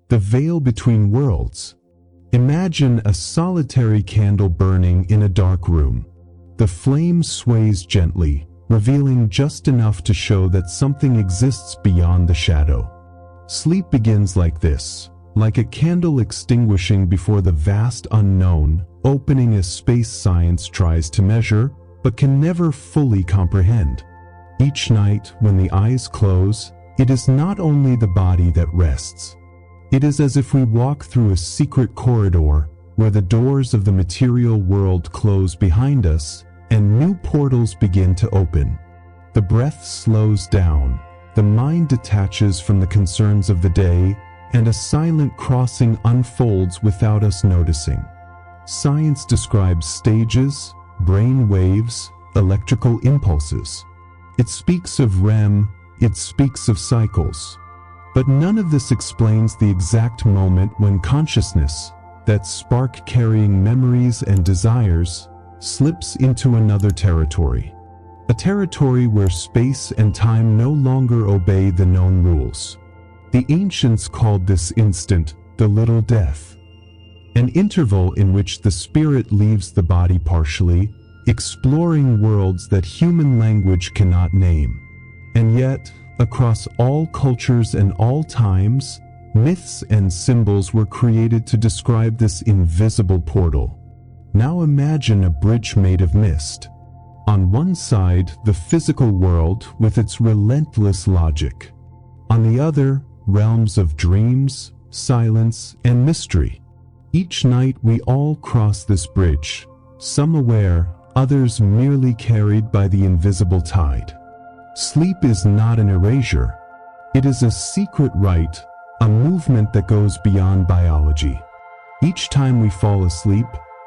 the veil between worlds. Imagine a solitary candle burning in a dark room. The flame sways gently, revealing just enough to show that something exists beyond the shadow. Sleep begins like this, like a candle extinguishing before the vast unknown, opening a space science tries to measure, but can never fully comprehend. Each night, when the eyes close, it is not only the body that rests. It is as if we walk through a secret corridor where the doors of the material world close behind us and new portals begin to open. The breath slows down, the mind detaches from the concerns of the day, and a silent crossing unfolds without us noticing. Science describes stages, brain waves, electrical impulses. It speaks of REM, it speaks of cycles. But none of this explains the exact moment when consciousness, that spark carrying memories and desires, slips into another territory. A territory where space and time no longer obey the known rules. The ancients called this instant the little death, an interval in which the spirit leaves the body partially, exploring worlds that human language cannot name. And yet, across all cultures and all times, myths and symbols were created to describe this invisible portal. Now imagine a bridge made of mist. On one side, the physical world with its relentless logic. On the other, realms of dreams, silence, and mystery. Each night we all cross this bridge, some aware, others merely carried by the invisible tide. Sleep is not an erasure. It is a secret rite, a movement that goes beyond biology. Each time we fall asleep,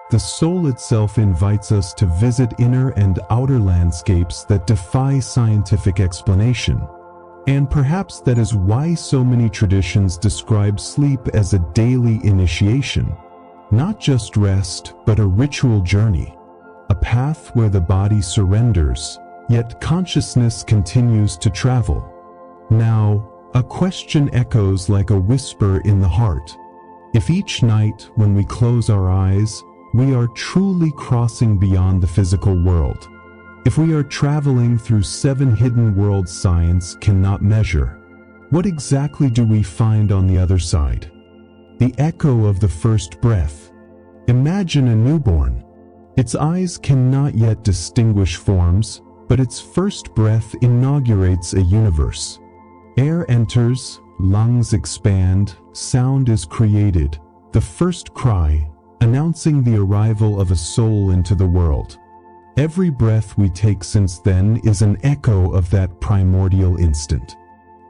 the soul itself invites us to visit inner and outer landscapes that defy scientific explanation. And perhaps that is why so many traditions describe sleep as a daily initiation. Not just rest, but a ritual journey. A path where the body surrenders, yet consciousness continues to travel. Now, a question echoes like a whisper in the heart. If each night, when we close our eyes, we are truly crossing beyond the physical world, if we are traveling through 7 hidden worlds science cannot measure, what exactly do we find on the other side? The echo of the first breath. Imagine a newborn. Its eyes cannot yet distinguish forms, but its first breath inaugurates a universe. Air enters, lungs expand, sound is created, the first cry, announcing the arrival of a soul into the world. Every breath we take since then is an echo of that primordial instant.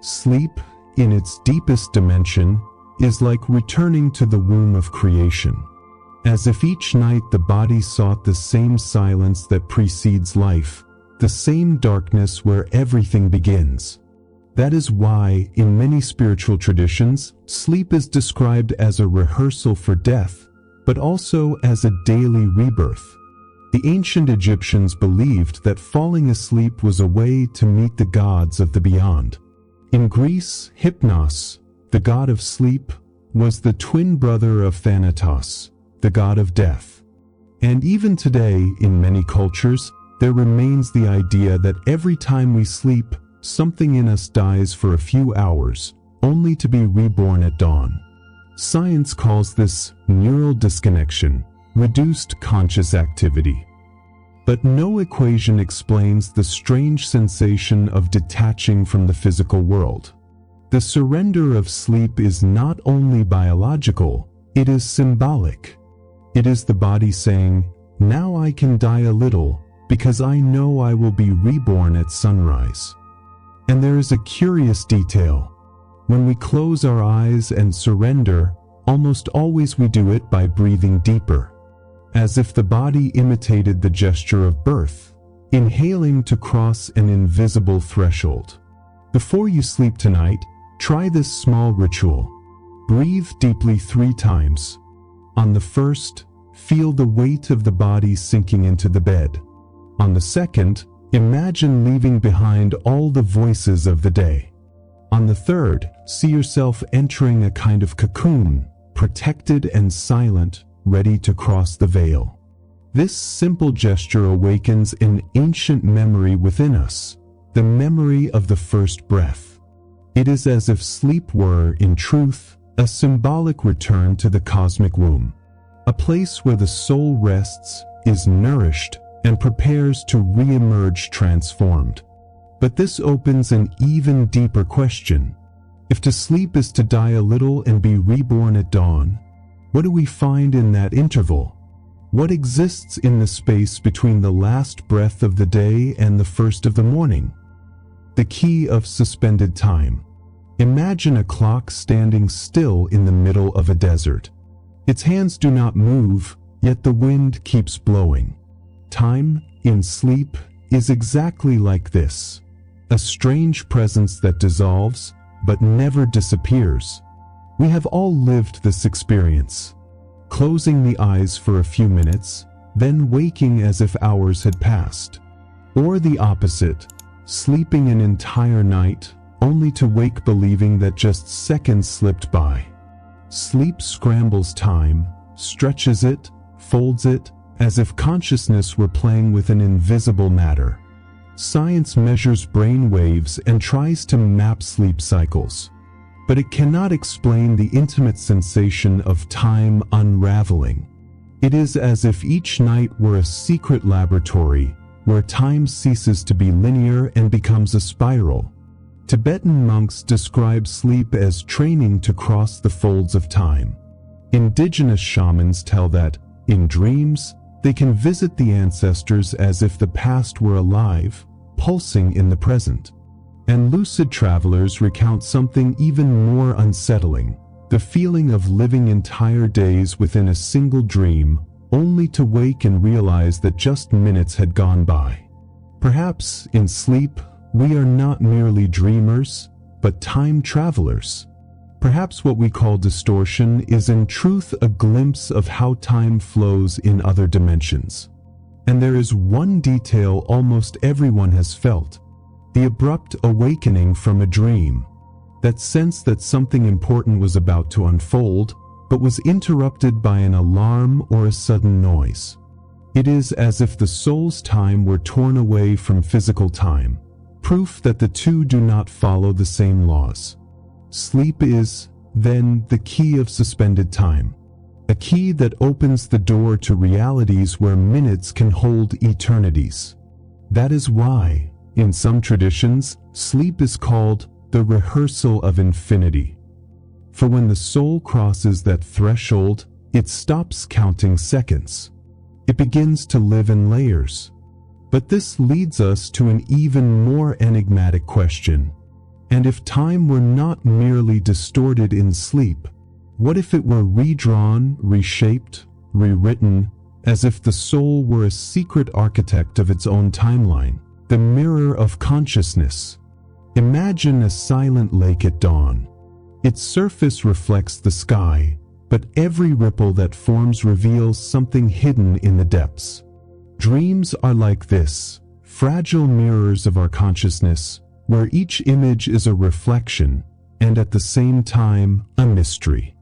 Sleep, in its deepest dimension, is like returning to the womb of creation. As if each night the body sought the same silence that precedes life, the same darkness where everything begins. That is why, in many spiritual traditions, sleep is described as a rehearsal for death, but also as a daily rebirth. The ancient Egyptians believed that falling asleep was a way to meet the gods of the beyond. In Greece, Hypnos, the god of sleep, was the twin brother of Thanatos, the god of death. And even today, in many cultures, there remains the idea that every time we sleep, something in us dies for a few hours, only to be reborn at dawn. Science calls this neural disconnection, reduced conscious activity. But no equation explains the strange sensation of detaching from the physical world. The surrender of sleep is not only biological, it is symbolic. It is the body saying, "Now I can die a little, because I know I will be reborn at sunrise." And there is a curious detail. When we close our eyes and surrender, almost always we do it by breathing deeper, as if the body imitated the gesture of birth, inhaling to cross an invisible threshold. Before you sleep tonight, try this small ritual. Breathe deeply 3 times. On the first, feel the weight of the body sinking into the bed. On the second, imagine leaving behind all the voices of the day. On the third, see yourself entering a kind of cocoon, protected and silent, ready to cross the veil. This simple gesture awakens an ancient memory within us, the memory of the first breath. It is as if sleep were, in truth, a symbolic return to the cosmic womb, a place where the soul rests, is nourished, and prepares to re-emerge transformed. But this opens an even deeper question. If to sleep is to die a little and be reborn at dawn, what do we find in that interval? What exists in the space between the last breath of the day and the first of the morning? The key of suspended time. Imagine a clock standing still in the middle of a desert. Its hands do not move, yet the wind keeps blowing. Time, in sleep, is exactly like this. A strange presence that dissolves, but never disappears. We have all lived this experience. Closing the eyes for a few minutes, then waking as if hours had passed. Or the opposite, sleeping an entire night, only to wake believing that just seconds slipped by. Sleep scrambles time, stretches it, folds it, as if consciousness were playing with an invisible matter. Science measures brain waves and tries to map sleep cycles, but it cannot explain the intimate sensation of time unraveling. It is as if each night were a secret laboratory where time ceases to be linear and becomes a spiral. Tibetan monks describe sleep as training to cross the folds of time. Indigenous shamans tell that, in dreams, they can visit the ancestors as if the past were alive, pulsing in the present. And lucid travelers recount something even more unsettling, the feeling of living entire days within a single dream, only to wake and realize that just minutes had gone by. Perhaps, in sleep, we are not merely dreamers, but time travelers. Perhaps what we call distortion is in truth a glimpse of how time flows in other dimensions. And there is one detail almost everyone has felt: the abrupt awakening from a dream. That sense that something important was about to unfold, but was interrupted by an alarm or a sudden noise. It is as if the soul's time were torn away from physical time, proof that the two do not follow the same laws. Sleep is, then, the key of suspended time, a key that opens the door to realities where minutes can hold eternities. That is why, in some traditions, sleep is called the rehearsal of infinity. For when the soul crosses that threshold, it stops counting seconds. It begins to live in layers. But this leads us to an even more enigmatic question. And if time were not merely distorted in sleep, what if it were redrawn, reshaped, rewritten, as if the soul were a secret architect of its own timeline, the mirror of consciousness? Imagine a silent lake at dawn. Its surface reflects the sky, but every ripple that forms reveals something hidden in the depths. Dreams are like this, fragile mirrors of our consciousness, where each image is a reflection, and at the same time, a mystery.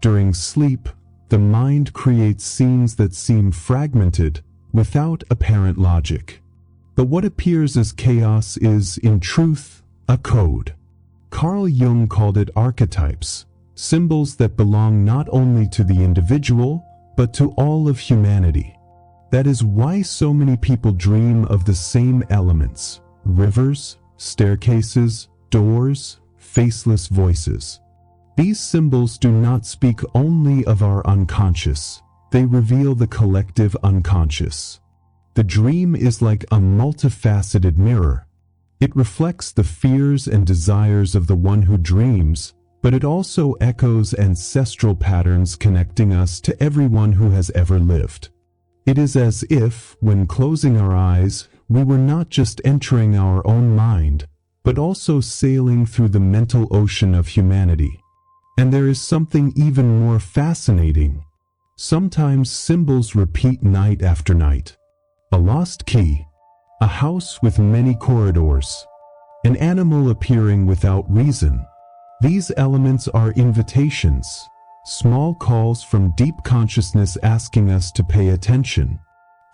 During sleep, the mind creates scenes that seem fragmented, without apparent logic. But what appears as chaos is, in truth, a code. Carl Jung called it archetypes, symbols that belong not only to the individual, but to all of humanity. That is why so many people dream of the same elements: rivers, staircases, doors, faceless voices. These symbols do not speak only of our unconscious, they reveal the collective unconscious. The dream is like a multifaceted mirror. It reflects the fears and desires of the one who dreams, but it also echoes ancestral patterns connecting us to everyone who has ever lived. It is as if, when closing our eyes, we were not just entering our own mind, but also sailing through the mental ocean of humanity. And there is something even more fascinating. Sometimes symbols repeat night after night. A lost key, a house with many corridors, an animal appearing without reason. These elements are invitations, small calls from deep consciousness asking us to pay attention.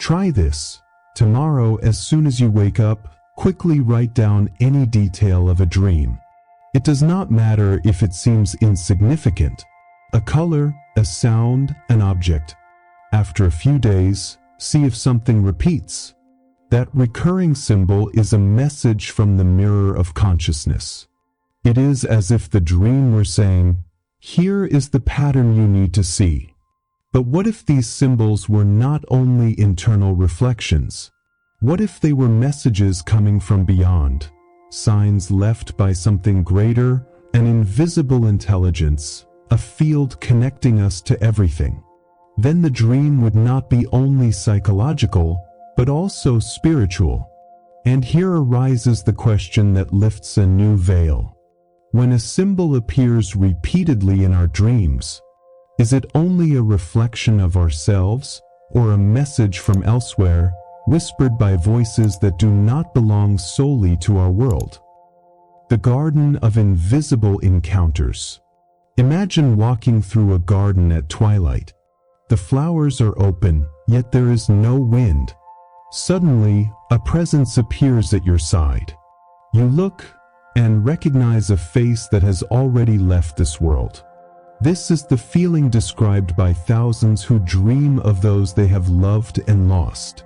Try this. Tomorrow, as soon as you wake up, quickly write down any detail of a dream. It does not matter if it seems insignificant. A color, a sound, an object. After a few days, see if something repeats. That recurring symbol is a message from the mirror of consciousness. It is as if the dream were saying, "Here is the pattern you need to see." But what if these symbols were not only internal reflections? What if they were messages coming from beyond, signs left by something greater, an invisible intelligence, a field connecting us to everything? Then the dream would not be only psychological, but also spiritual. And here arises the question that lifts a new veil. When a symbol appears repeatedly in our dreams, is it only a reflection of ourselves, or a message from elsewhere, whispered by voices that do not belong solely to our world? The Garden of Invisible Encounters. Imagine walking through a garden at twilight. The flowers are open, yet there is no wind. Suddenly, a presence appears at your side. You look and recognize a face that has already left this world. This is the feeling described by thousands who dream of those they have loved and lost.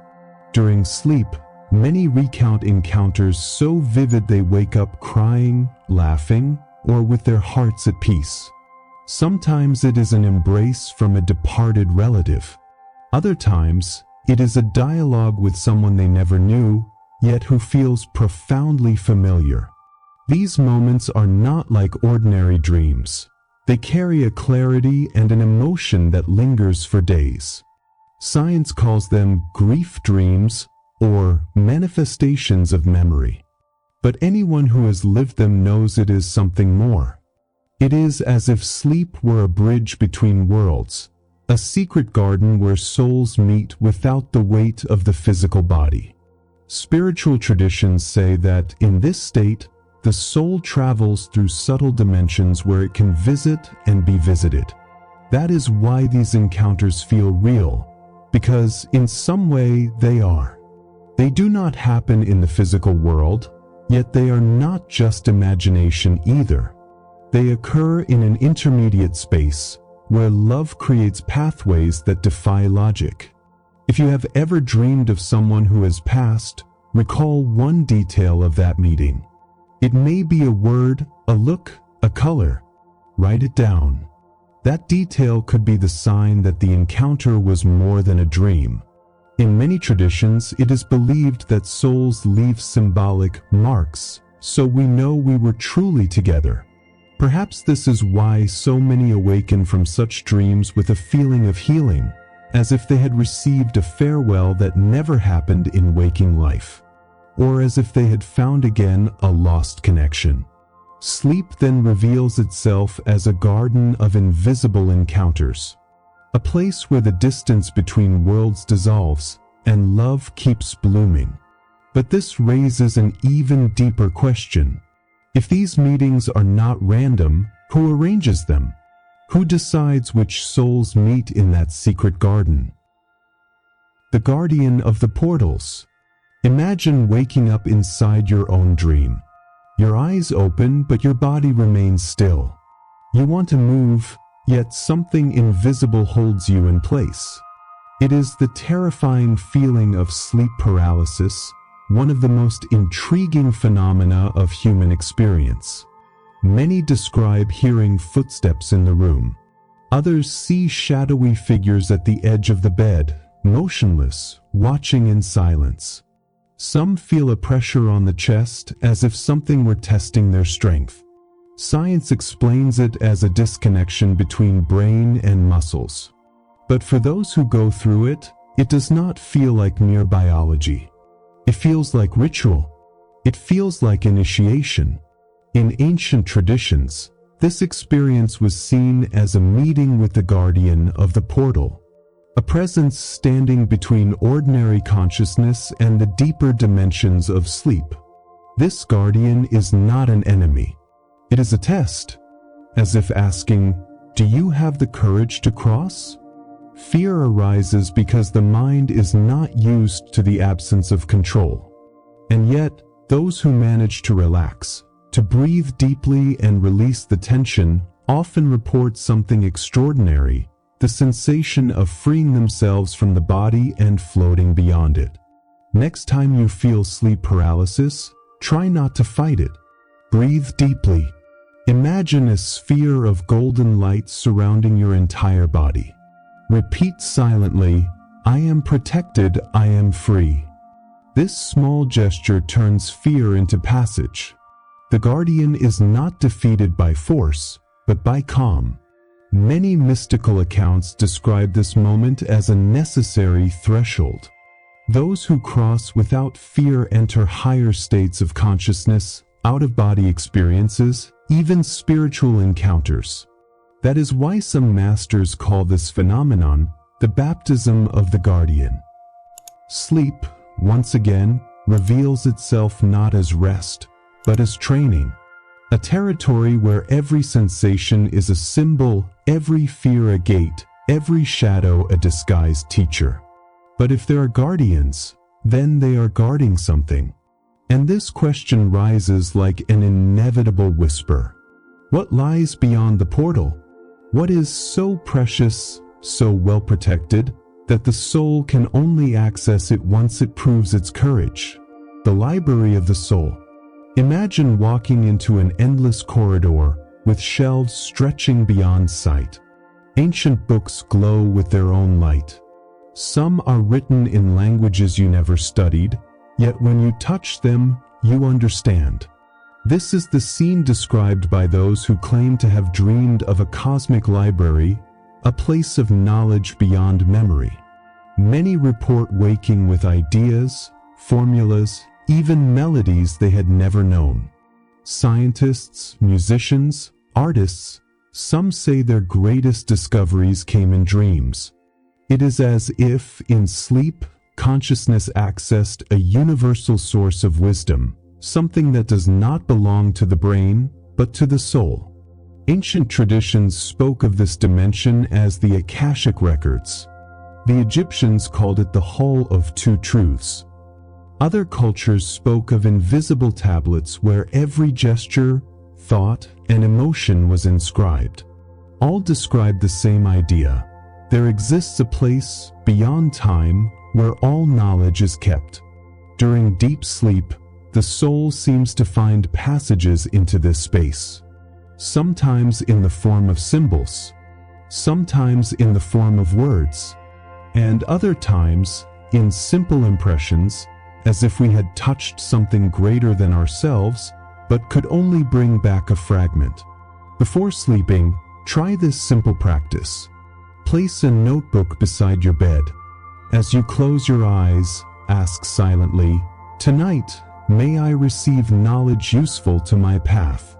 During sleep, many recount encounters so vivid they wake up crying, laughing, or with their hearts at peace. Sometimes it is an embrace from a departed relative. Other times, it is a dialogue with someone they never knew, yet who feels profoundly familiar. These moments are not like ordinary dreams. They carry a clarity and an emotion that lingers for days. Science calls them grief dreams or manifestations of memory. But anyone who has lived them knows it is something more. It is as if sleep were a bridge between worlds, a secret garden where souls meet without the weight of the physical body. Spiritual traditions say that in this state, the soul travels through subtle dimensions where it can visit and be visited. That is why these encounters feel real, because in some way they are. They do not happen in the physical world, yet they are not just imagination either. They occur in an intermediate space where love creates pathways that defy logic. If you have ever dreamed of someone who has passed, recall one detail of that meeting. It may be a word, a look, a color. Write it down. That detail could be the sign that the encounter was more than a dream. In many traditions, it is believed that souls leave symbolic marks, so we know we were truly together. Perhaps this is why so many awaken from such dreams with a feeling of healing, as if they had received a farewell that never happened in waking life, or as if they had found again a lost connection. Sleep then reveals itself as a garden of invisible encounters, a place where the distance between worlds dissolves and love keeps blooming. But this raises an even deeper question. If these meetings are not random, who arranges them? Who decides which souls meet in that secret garden? The guardian of the portals. Imagine waking up inside your own dream. Your eyes open, but your body remains still. You want to move, yet something invisible holds you in place. It is the terrifying feeling of sleep paralysis, one of the most intriguing phenomena of human experience. Many describe hearing footsteps in the room. Others see shadowy figures at the edge of the bed, motionless, watching in silence. Some feel a pressure on the chest as if something were testing their strength. Science explains it as a disconnection between brain and muscles. But for those who go through it, it does not feel like mere biology. It feels like ritual. It feels like initiation. In ancient traditions, this experience was seen as a meeting with the guardian of the portal, a presence standing between ordinary consciousness and the deeper dimensions of sleep. This guardian is not an enemy. It is a test, as if asking, do you have the courage to cross? Fear arises because the mind is not used to the absence of control. And yet, those who manage to relax, to breathe deeply and release the tension, often report something extraordinary, the sensation of freeing themselves from the body and floating beyond it. Next time you feel sleep paralysis, try not to fight it. Breathe deeply. Imagine a sphere of golden light surrounding your entire body. Repeat silently, I am protected, I am free. This small gesture turns fear into passage. The guardian is not defeated by force, but by calm. Many mystical accounts describe this moment as a necessary threshold. Those who cross without fear enter higher states of consciousness, out-of-body experiences, even spiritual encounters. That is why some masters call this phenomenon the baptism of the guardian. Sleep, once again, reveals itself not as rest, but as training. A territory where every sensation is a symbol, every fear a gate, every shadow a disguised teacher. But if there are guardians, then they are guarding something. And this question rises like an inevitable whisper. What lies beyond the portal? What is so precious, so well protected, that the soul can only access it once it proves its courage? The library of the soul. Imagine walking into an endless corridor with shelves stretching beyond sight. Ancient books glow with their own light. Some are written in languages you never studied, yet when you touch them, you understand. This is the scene described by those who claim to have dreamed of a cosmic library, a place of knowledge beyond memory. Many report waking with ideas, formulas, even melodies they had never known. Scientists, musicians, artists, some say their greatest discoveries came in dreams. It is as if, in sleep, consciousness accessed a universal source of wisdom, something that does not belong to the brain, but to the soul. Ancient traditions spoke of this dimension as the Akashic records. The Egyptians called it the Hall of Two Truths. Other cultures spoke of invisible tablets where every gesture, thought, and emotion was inscribed. All described the same idea. There exists a place, beyond time, where all knowledge is kept. During deep sleep, the soul seems to find passages into this space. Sometimes in the form of symbols, sometimes in the form of words, and other times in simple impressions, as if we had touched something greater than ourselves, but could only bring back a fragment. Before sleeping, try this simple practice. Place a notebook beside your bed. As you close your eyes, ask silently, "Tonight, may I receive knowledge useful to my path."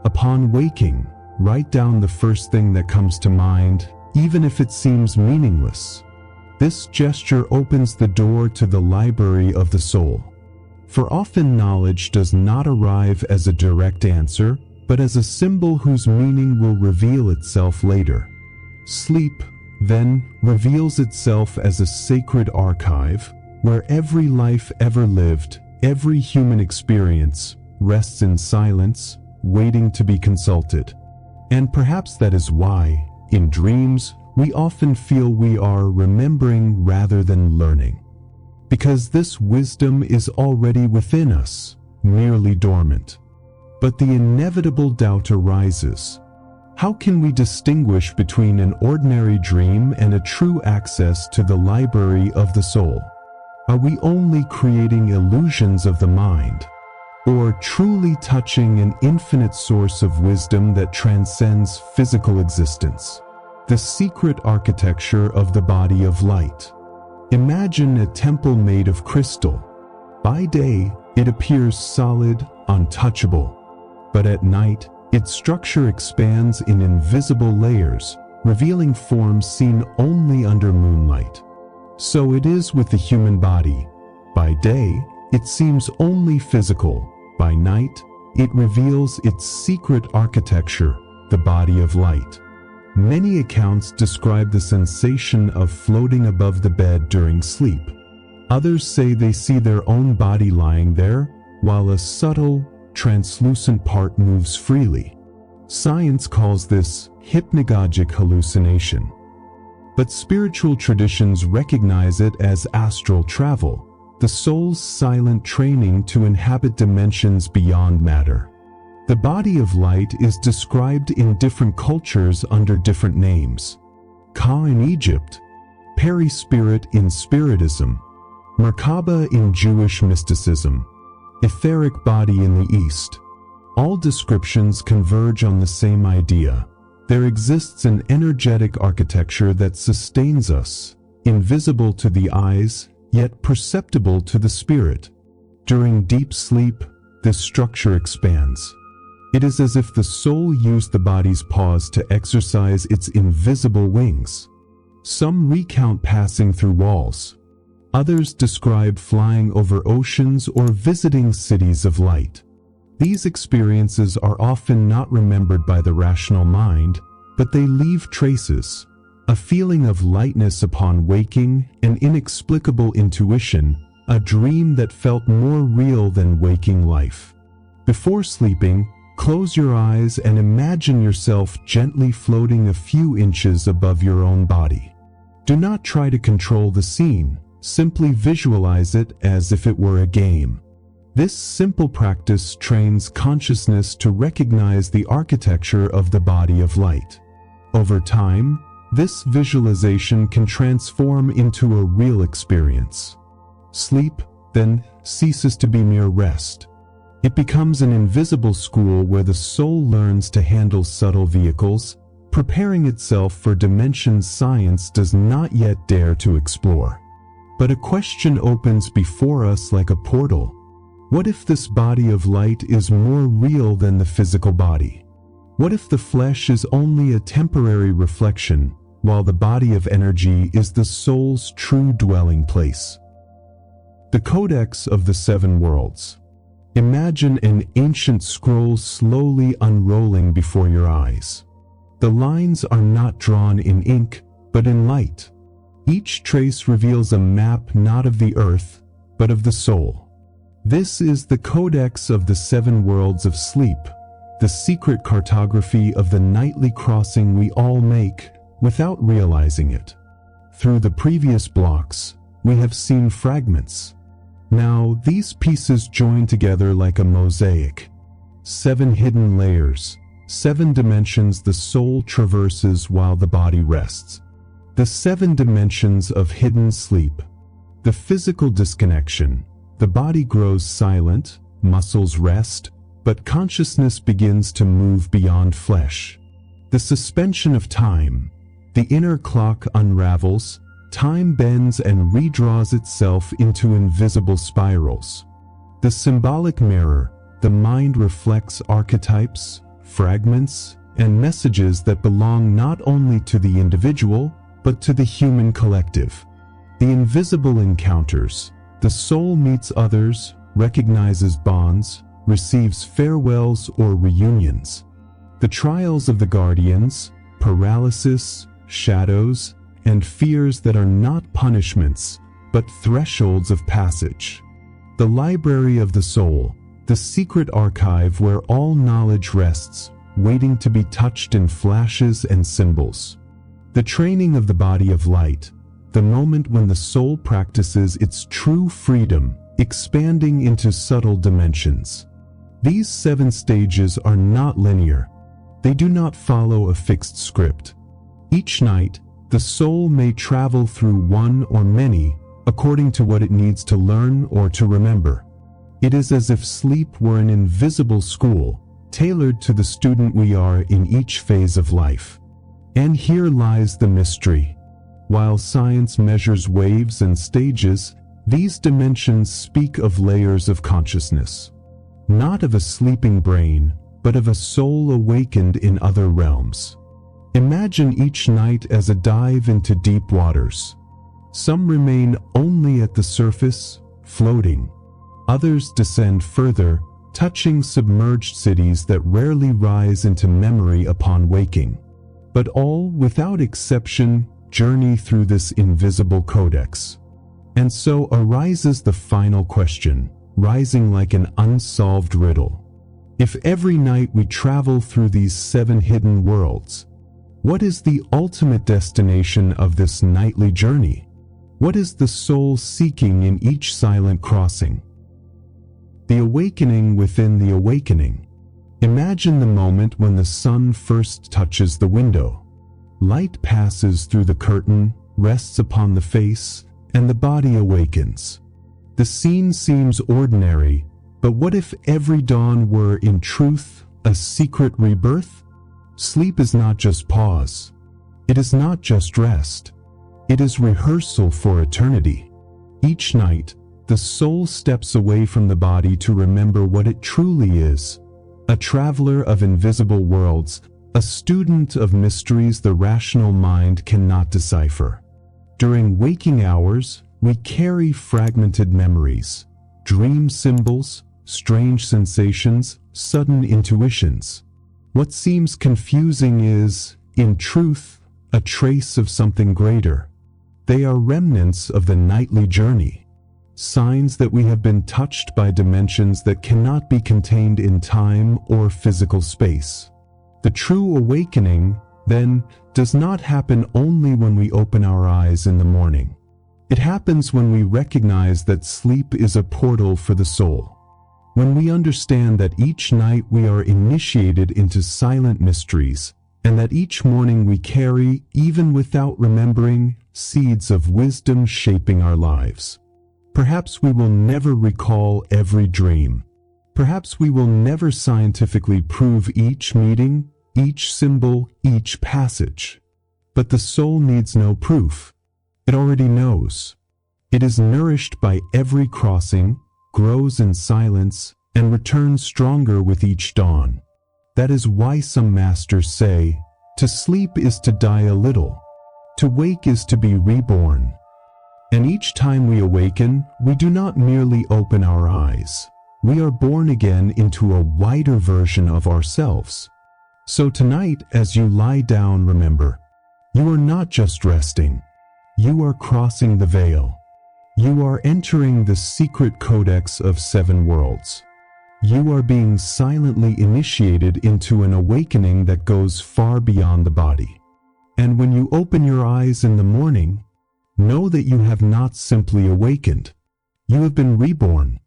Upon waking, write down the first thing that comes to mind, even if it seems meaningless. This gesture opens the door to the library of the soul. For often knowledge does not arrive as a direct answer, but as a symbol whose meaning will reveal itself later. Sleep, then, reveals itself as a sacred archive, where every life ever lived, every human experience, rests in silence, waiting to be consulted. And perhaps that is why, in dreams, we often feel we are remembering rather than learning. Because this wisdom is already within us, merely dormant. But the inevitable doubt arises. How can we distinguish between an ordinary dream and a true access to the library of the soul? Are we only creating illusions of the mind, or truly touching an infinite source of wisdom that transcends physical existence? The secret architecture of the body of light. Imagine a temple made of crystal. By day, it appears solid, untouchable. But at night, its structure expands in invisible layers, revealing forms seen only under moonlight. So it is with the human body. By day, it seems only physical, By night, it reveals its secret architecture, the body of light. Many accounts describe the sensation of floating above the bed during sleep. Others say they see their own body lying there, while a subtle, translucent part moves freely. Science calls this hypnagogic hallucination. But spiritual traditions recognize it as astral travel, the soul's silent training to inhabit dimensions beyond matter. The body of light is described in different cultures under different names. Ka in Egypt, Peri-spirit in Spiritism, Merkaba in Jewish mysticism, etheric body in the East. All descriptions converge on the same idea. There exists an energetic architecture that sustains us, invisible to the eyes, yet perceptible to the spirit. During deep sleep, this structure expands. It is as if the soul used the body's pause to exercise its invisible wings. Some recount passing through walls. Others describe flying over oceans or visiting cities of light. These experiences are often not remembered by the rational mind, but they leave traces. A feeling of lightness upon waking, an inexplicable intuition, a dream that felt more real than waking life. Before sleeping, close your eyes and imagine yourself gently floating a few inches above your own body. Do not try to control the scene, simply visualize it as if it were a game. This simple practice trains consciousness to recognize the architecture of the body of light. Over time, this visualization can transform into a real experience. Sleep, then, ceases to be mere rest. It becomes an invisible school where the soul learns to handle subtle vehicles, preparing itself for dimensions science does not yet dare to explore. But a question opens before us like a portal. What if this body of light is more real than the physical body? What if the flesh is only a temporary reflection, while the body of energy is the soul's true dwelling place? The Codex of the Seven Worlds. Imagine an ancient scroll slowly unrolling before your eyes. The lines are not drawn in ink, but in light. Each trace reveals a map not of the earth, but of the soul. This is the Codex of the Seven Worlds of Sleep, the secret cartography of the nightly crossing we all make without realizing it. Through the previous blocks, we have seen fragments. Now, these pieces join together like a mosaic. 7 hidden layers, 7 dimensions the soul traverses while the body rests. The 7 dimensions of hidden sleep. The physical disconnection. The body grows silent, muscles rest, but consciousness begins to move beyond flesh. The suspension of time. The inner clock unravels, time bends and redraws itself into invisible spirals. The symbolic mirror. The mind reflects archetypes, fragments, and messages that belong not only to the individual, but to the human collective. The invisible encounters. The soul meets others, recognizes bonds, receives farewells or reunions. The trials of the guardians, paralysis, shadows, and fears that are not punishments, but thresholds of passage. The library of the soul, the secret archive where all knowledge rests, waiting to be touched in flashes and symbols. The training of the body of light, the moment when the soul practices its true freedom, expanding into subtle dimensions. These 7 stages are not linear. They do not follow a fixed script. Each night, the soul may travel through one or many, according to what it needs to learn or to remember. It is as if sleep were an invisible school, tailored to the student we are in each phase of life. And here lies the mystery. While science measures waves and stages, these dimensions speak of layers of consciousness. Not of a sleeping brain, but of a soul awakened in other realms. Imagine each night as a dive into deep waters. Some remain only at the surface, floating. Others descend further, touching submerged cities that rarely rise into memory upon waking. But all, without exception, journey through this invisible codex. And so arises the final question, rising like an unsolved riddle. If every night we travel through these 7 hidden worlds, what is the ultimate destination of this nightly journey? What is the soul seeking in each silent crossing? The awakening within the awakening. Imagine the moment when the sun first touches the window. Light passes through the curtain, rests upon the face, and the body awakens. The scene seems ordinary, but what if every dawn were, in truth, a secret rebirth? Sleep is not just pause. It is not just rest. It is rehearsal for eternity. Each night, the soul steps away from the body to remember what it truly is, a traveler of invisible worlds, a student of mysteries the rational mind cannot decipher. During waking hours, we carry fragmented memories, dream symbols, strange sensations, sudden intuitions. What seems confusing is, in truth, a trace of something greater. They are remnants of the nightly journey. Signs that we have been touched by dimensions that cannot be contained in time or physical space. The true awakening, then, does not happen only when we open our eyes in the morning. It happens when we recognize that sleep is a portal for the soul. When we understand that each night we are initiated into silent mysteries, and that each morning we carry, even without remembering, seeds of wisdom shaping our lives. Perhaps we will never recall every dream. Perhaps we will never scientifically prove each meeting, each symbol, each passage. But the soul needs no proof. It already knows. It is nourished by every crossing, grows in silence, and returns stronger with each dawn. That is why some masters say, to sleep is to die a little. To wake is to be reborn. And each time we awaken, we do not merely open our eyes. We are born again into a wider version of ourselves. So tonight, as you lie down, remember, you are not just resting. You are crossing the veil. You are entering the secret codex of 7 worlds. You are being silently initiated into an awakening that goes far beyond the body. And when you open your eyes in the morning, know that you have not simply awakened. You have been reborn.